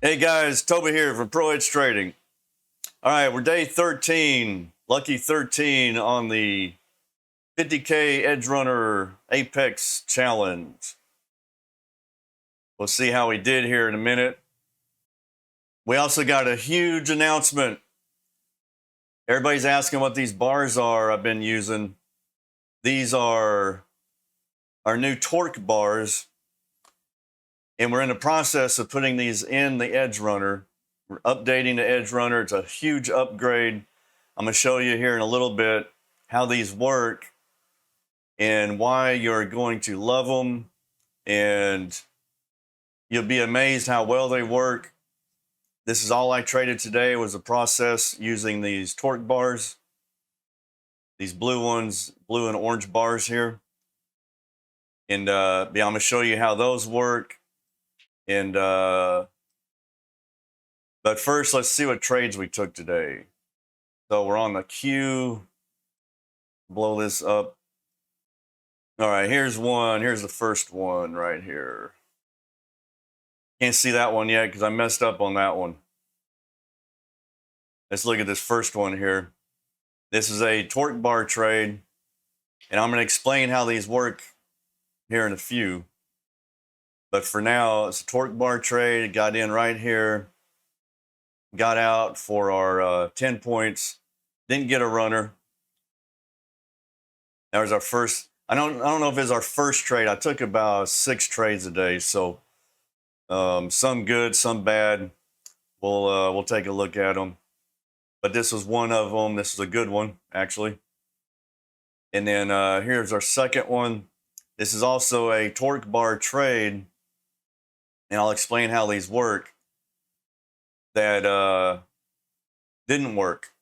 Hey guys, Toby here from PROEDGE Trading. All right, we're day 13, lucky 13 on the 50K Edgerunner Apex Challenge. We'll see how we did here in a minute. We also got a huge announcement. Everybody's asking what these bars are I've been using. These are our new torque bars, and we're in the process of putting these in the Edgerunner. We're updating the Edgerunner. It's a huge upgrade. I'm going to show you here in a little bit how these work and why you're going to love them, and you'll be amazed how well they work. This is all I traded today was a process using these torque bars, these blue ones, blue and orange bars here. And I'm going to show you how those work. And but first, let's see what trades we took today. So we're on the queue. Blow this up. All right, here's one. Here's the first one right here. Can't see that one yet because I messed up on that one. Let's look at this first one here. This is a torque bar trade, and I'm going to explain how these work here in a few. But for now, it's a torque bar trade. It got in right here. Got out for our 10 points. Didn't get a runner. That was our first. I don't know if it's our first trade. I took about 6 trades a day, so some good, some bad. We'll take a look at them. But this was one of them. This is a good one, actually. And then here's our second one. This is also a torque bar trade, and I'll explain how these work. That didn't work.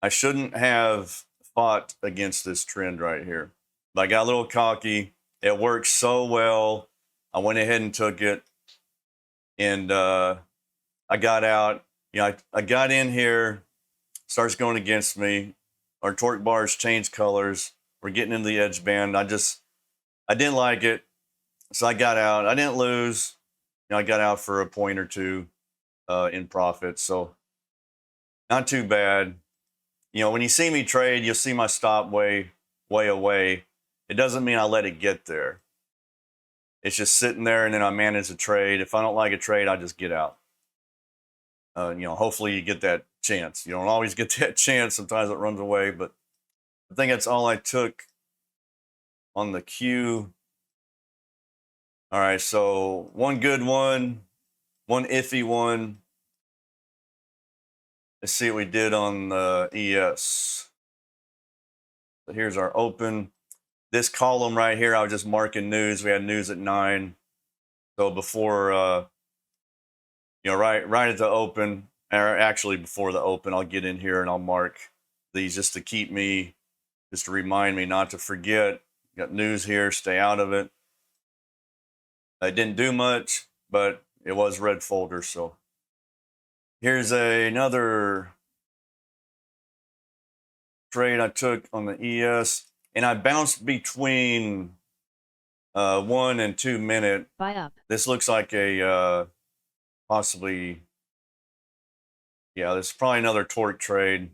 I shouldn't have fought against this trend right here. But I got a little cocky. It worked so well. I went ahead and took it, and I got out. You know, I got in here, starts going against me. Our torque bars change colors. We're getting into the edge band. I didn't like it, so I got out. I didn't lose. You know, I got out for a point or two in profit, so not too bad. You know, when you see me trade, you'll see my stop way away. It doesn't mean I let it get there. It's just sitting there, and then I manage the trade. If I don't like a trade, I just get out. You know, hopefully you get that chance. You don't always get that chance. Sometimes it runs away, but I think that's all I took on the queue. All right, so one good one, one iffy one. Let's see what we did on the ES. So here's our open. This column right here, I was just marking news. We had news at 9. So before, you know, right at the open, or actually before the open, I'll get in here and I'll mark these just to keep me, just to remind me not to forget. Got news here, stay out of it. I didn't do much, but it was red folder. So here's another trade I took on the ES, and I bounced between 1 and 2 minute. Buy up. This looks like a possibly, yeah, this is probably another torque trade.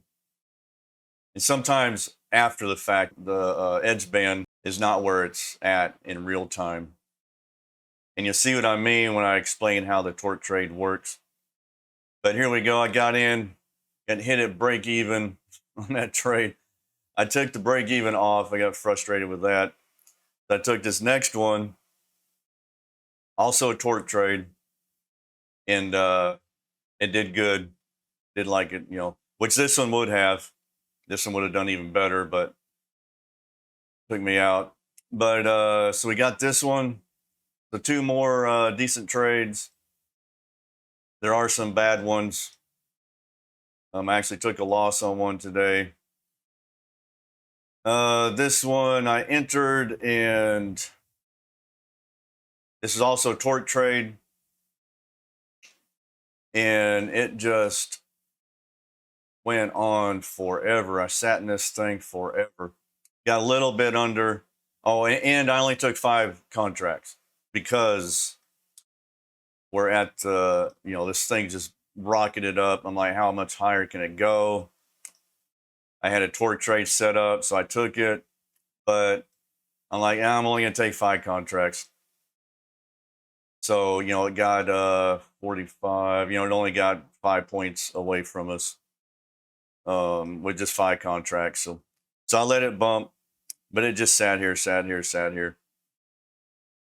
And sometimes after the fact, the edge band is not where it's at in real time. And you'll see what I mean when I explain how the torque trade works. But here we go. I got in and hit it break even on that trade. I took the break even off. I got frustrated with that. I took this next one, also a torque trade, and it did good. Did like it, you know, which this one would have. This one would have done even better, but took me out. But so we got this one. So 2 more decent trades. There are some bad ones. I actually took a loss on one today. This one I entered, and this is also a torque trade, and it just went on forever. I sat in this thing forever. Got a little bit under. Oh, and I only took 5 contracts because we're at, this thing just rocketed up. I'm like, how much higher can it go? I had a torque trade set up, so I took it, but I'm like, I'm only going to take 5 contracts. So, it got 45, it only got 5 points away from us with just 5 contracts. So I let it bump, but it just sat here.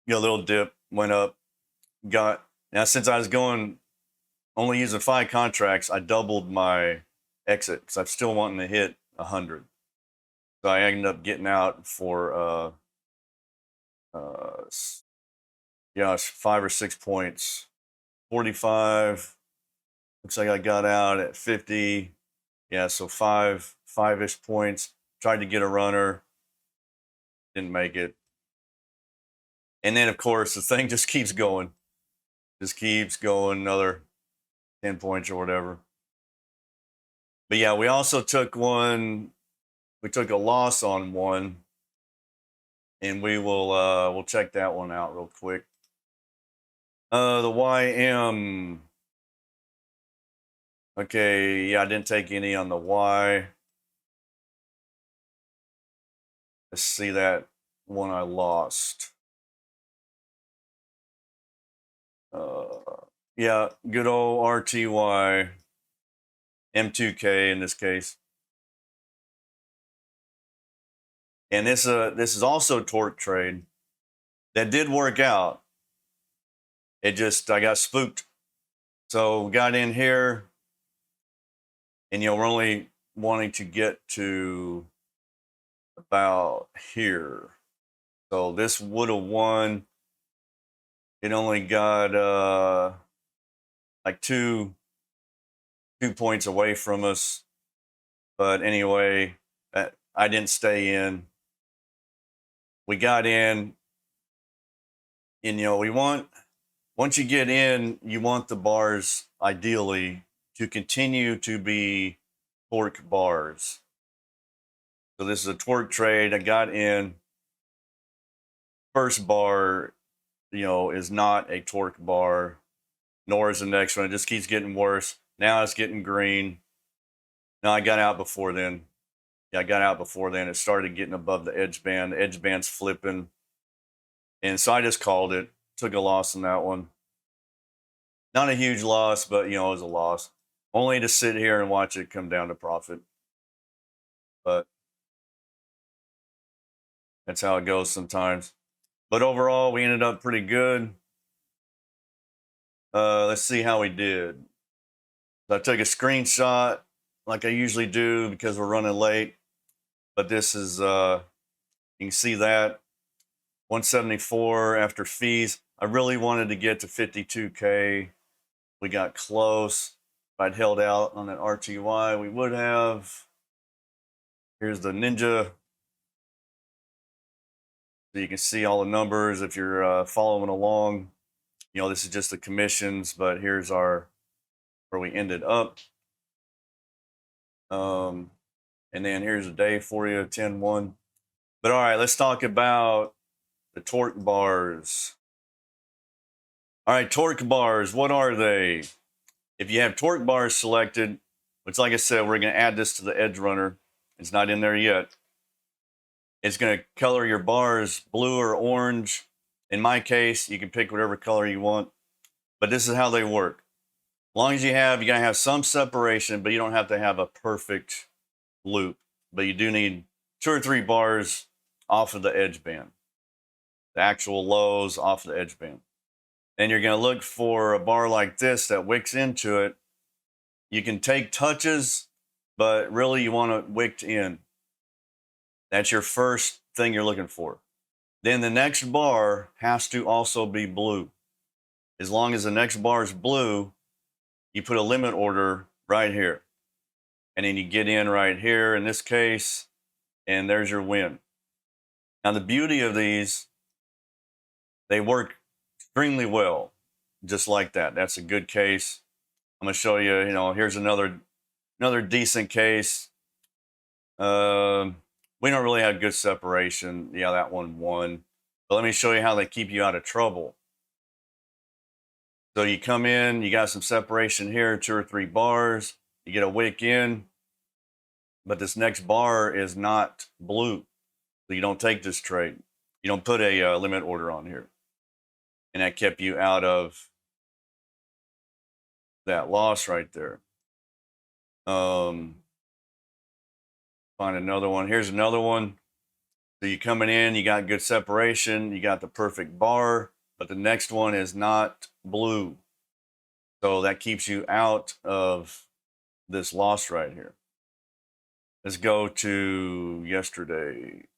A little dip, went up, now since I was only using 5 contracts, I doubled my exit because I'm still wanting to hit 100. So I ended up getting out for, it's 5 or 6 points. 45. Looks like I got out at 50. Yeah, so 5-ish points. Tried to get a runner. Didn't make it. And then, of course, the thing just keeps going. Just keeps going, another 10 points or whatever. But yeah, we also took one. We took a loss on one. And we'll check that one out real quick. The YM. Okay, yeah, I didn't take any on the Y. Let's see that one I lost. Yeah, good old RTY, M2K in this case. And this is also a torque trade that did work out. I got spooked. So we got in here, and we're only wanting to get to about here. So this would have won. It only got like two points away from us. But anyway, I didn't stay in. We got in, and once you get in, you want the bars ideally to continue to be torque bars. So this is a torque trade. I got in. First bar, is not a torque bar, nor is the next one. It just keeps getting worse. Now it's getting green. No, I got out before then. Yeah, I got out before then. It started getting above the edge band. The edge band's flipping. And so I just called it. Took a loss in that one. Not a huge loss, but, it was a loss. Only to sit here and watch it come down to profit. But that's how it goes sometimes. But overall, we ended up pretty good. Let's see how we did. So I took a screenshot like I usually do because we're running late. But this is, you can see that 174 after fees. I really wanted to get to 52K. We got close. If I'd held out on that RTY, we would have. Here's the Ninja. So you can see all the numbers if you're following along. This is just the commissions, but here's where we ended up. And then here's a day for you, 10-1. But all right, let's talk about the torque bars. All right, torque bars, what are they? If you have torque bars selected, which like I said, we're going to add this to the Edgerunner. It's not in there yet. It's going to color your bars blue or orange. In my case, you can pick whatever color you want. But this is how they work. As long as you got to have some separation, but you don't have to have a perfect loop. But you do need 2 or 3 bars off of the edge band. The actual lows off the edge band. And you're going to look for a bar like this that wicks into it. You can take touches, but really you want it wicked in. That's your first thing you're looking for. Then the next bar has to also be blue. As long as the next bar is blue, you put a limit order right here. And then you get in right here in this case, and there's your win. Now the beauty of these, they work extremely well, just like that. That's a good case. I'm gonna show you, here's another decent case. We don't really have good separation. Yeah, that one won. But let me show you how they keep you out of trouble. So you come in, you got some separation here, 2 or 3 bars, you get a wick in, but this next bar is not blue. So you don't take this trade. You don't put a limit order on here. And that kept you out of that loss right there. Find another one. Here's another one. So you coming in, you got good separation, you got the perfect bar, but the next one is not blue. So that keeps you out of this loss right here. Let's go to yesterday.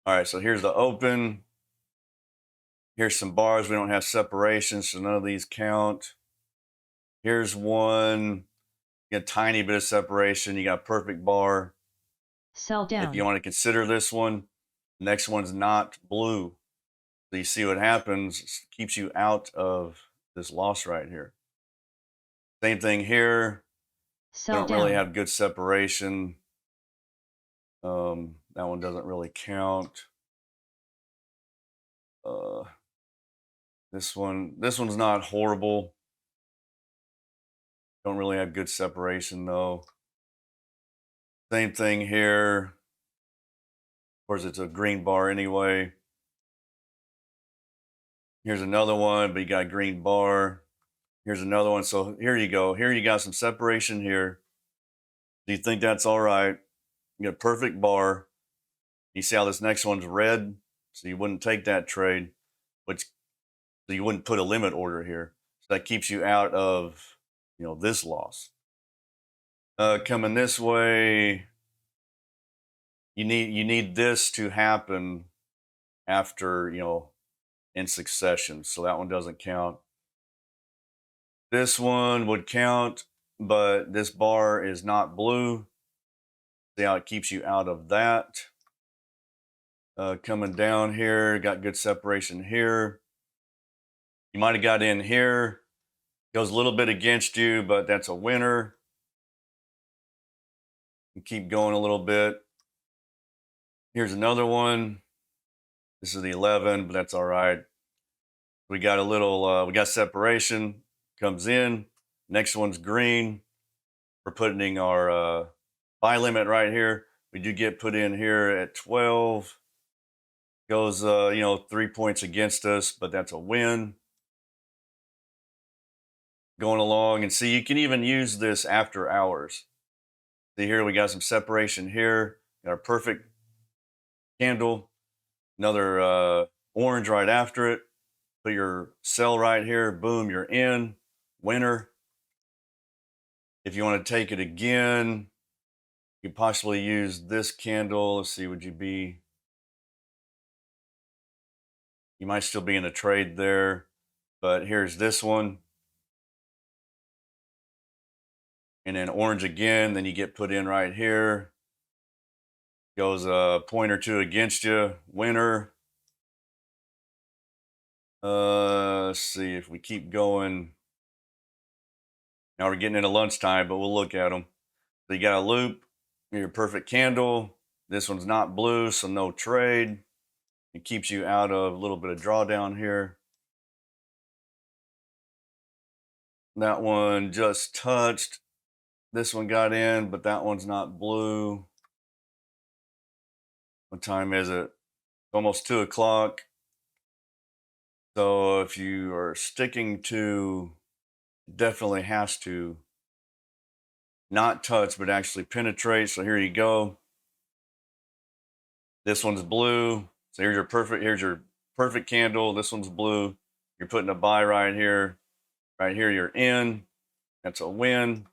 All right, so here's the open. Here's some bars. We don't have separation, so none of these count. Here's one. You got a tiny bit of separation. You got a perfect bar. Sell down. If you want to consider this one, the next one's not blue. So you see what happens. It keeps you out of this loss right here. Same thing here. Sell Don't down. really have good separation. That one doesn't really count. This one's not horrible. Don't really have good separation though. Same thing here. Of course, it's a green bar anyway. Here's another one, but you got a green bar. Here's another one. So here you go. Here you got some separation here. Do you think that's all right? You got a perfect bar. You see how this next one's red? So you wouldn't take that trade, so you wouldn't put a limit order here. So that keeps you out of, this loss. Coming this way, you need this to happen after, in succession. So that one doesn't count. This one would count, but this bar is not blue. See how it keeps you out of that. Coming down here, got good separation here. You might have got in here. Goes a little bit against you, but that's a winner. You keep going a little bit. Here's another one. This is the 11, but that's all right. We got a little, we got separation. Comes in. Next one's green. We're putting our buy limit right here. We do get put in here at 12. Goes, 3 points against us, but that's a win. Going along, and see, you can even use this after hours. See here, we got some separation here. Got our perfect candle. Another orange right after it. Put your sell right here. Boom, you're in. Winner. If you want to take it again, you could possibly use this candle. Let's see, would you be? You might still be in a trade there, but here's this one. And then orange again, then you get put in right here. Goes a point or two against you. Winner. Let's see if we keep going. Now we're getting into lunchtime, but we'll look at them. So you got a loop, your perfect candle. This one's not blue, so no trade. It keeps you out of a little bit of drawdown here. That one just touched. This one got in, but that one's not blue. What time is it? It's almost 2 o'clock. So if you are sticking to, it definitely has to not touch, but actually penetrate. So here you go. This one's blue. So here's your perfect candle. This one's blue. You're putting a buy right here. Right here, you're in. That's a win.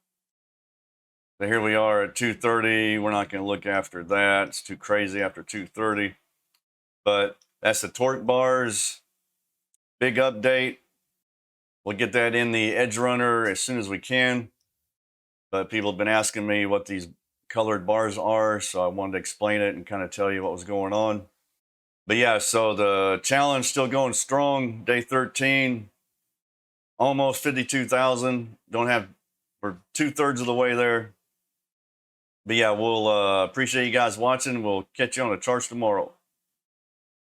So here we are at 2:30. We're not going to look after that. It's too crazy after 2:30. But that's the torque bars. Big update. We'll get that in the Edgerunner as soon as we can. But people have been asking me what these colored bars are, so I wanted to explain it and kind of tell you what was going on. But yeah, so the challenge still going strong. Day 13, almost 52,000. We're 2/3 of the way there. But yeah, we'll appreciate you guys watching. We'll catch you on the charts tomorrow.